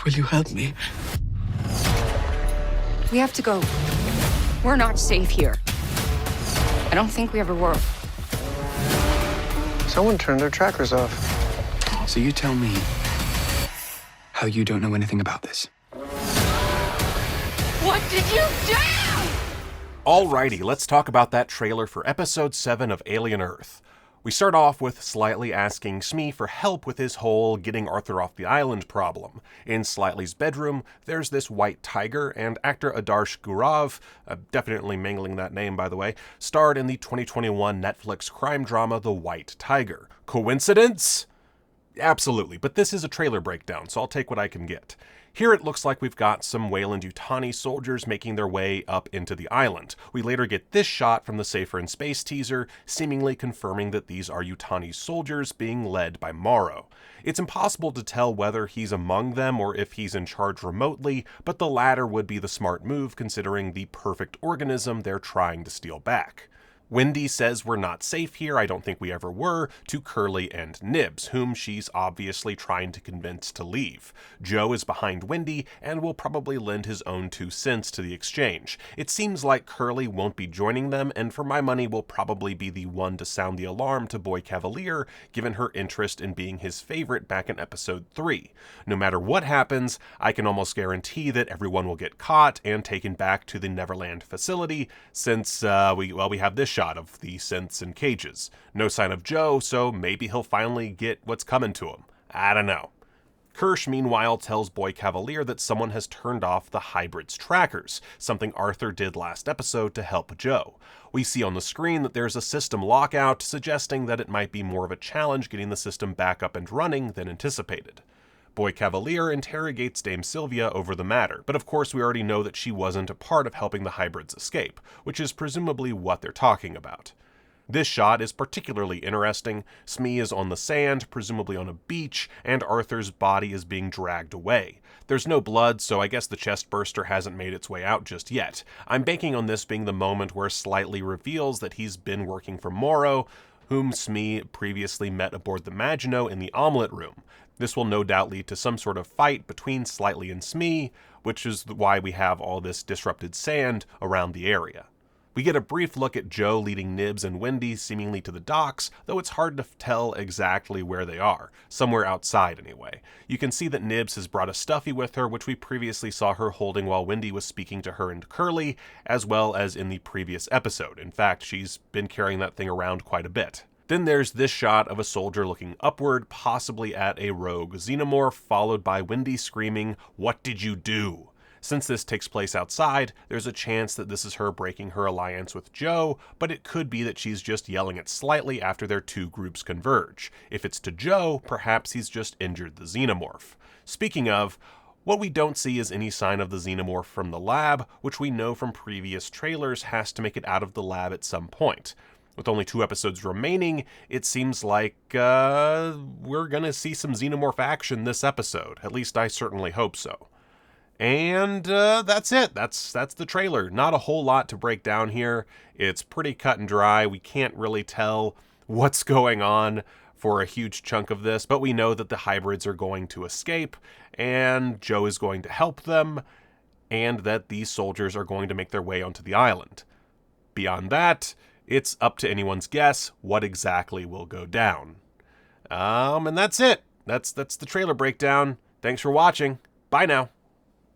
Will you help me? We have to go. We're not safe here. I don't think we ever were. Someone turned their trackers off. So you tell me how you don't know anything about this. What did you do? Alrighty, let's talk about that trailer for episode 7 of Alien Earth. We start off with Slightly asking Smee for help with his whole getting Arthur off the island problem. In Slightly's bedroom, there's this white tiger, and actor Adarsh Gurav, definitely mangling that name by the way, starred in the 2021 Netflix crime drama The White Tiger. Coincidence? Absolutely, but this is a trailer breakdown, so I'll take what I can get. Here it looks like we've got some Weyland-Yutani soldiers making their way up into the island. We later get this shot from the Safer in Space teaser, seemingly confirming that these are Yutani soldiers being led by Morrow. It's impossible to tell whether he's among them or if he's in charge remotely, but the latter would be the smart move considering the perfect organism they're trying to steal back. Wendy says we're not safe here, I don't think we ever were, to Curly and Nibs, whom she's obviously trying to convince to leave. Joe is behind Wendy and will probably lend his own 2 cents to the exchange. It seems like Curly won't be joining them, and for my money will probably be the one to sound the alarm to Boy Cavalier, given her interest in being his favorite back in episode 3. No matter what happens, I can almost guarantee that everyone will get caught and taken back to the Neverland facility, since we have this shot of the synths and cages. No sign of Joe, so maybe he'll finally get what's coming to him. I don't know. Kirsch, meanwhile, tells Boy Cavalier that someone has turned off the Hybrid's trackers, something Arthur did last episode to help Joe. We see on the screen that there's a system lockout, suggesting that it might be more of a challenge getting the system back up and running than anticipated. Boy Cavalier interrogates Dame Sylvia over the matter, but of course we already know that she wasn't a part of helping the Hybrids escape, which is presumably what they're talking about. This shot is particularly interesting. Smee is on the sand, presumably on a beach, and Arthur's body is being dragged away. There's no blood, so I guess the chest burster hasn't made its way out just yet. I'm banking on this being the moment where Slightly reveals that he's been working for Morrow, whom Smee previously met aboard the Maginot in the Omelette Room. This will no doubt lead to some sort of fight between Slightly and Smee, which is why we have all this disrupted sand around the area. We get a brief look at Joe leading Nibs and Wendy seemingly to the docks, though it's hard to tell exactly where they are. Somewhere outside, anyway. You can see that Nibs has brought a stuffy with her, which we previously saw her holding while Wendy was speaking to her and Curly, as well as in the previous episode. In fact, she's been carrying that thing around quite a bit. Then there's this shot of a soldier looking upward, possibly at a rogue xenomorph, followed by Wendy screaming, "What did you do?" Since this takes place outside, there's a chance that this is her breaking her alliance with Joe, but it could be that she's just yelling at Slightly after their 2 groups converge. If it's to Joe, perhaps he's just injured the xenomorph. Speaking of, what we don't see is any sign of the xenomorph from the lab, which we know from previous trailers has to make it out of the lab at some point. With only 2 episodes remaining, it seems like we're gonna see some xenomorph action this episode. At least I certainly hope so. And that's it. That's the trailer. Not a whole lot to break down here. It's pretty cut and dry. We can't really tell what's going on for a huge chunk of this, but we know that the Hybrids are going to escape, and Joe is going to help them, and that these soldiers are going to make their way onto the island. Beyond that, it's up to anyone's guess what exactly will go down. And that's it. That's the trailer breakdown. Thanks for watching. Bye now.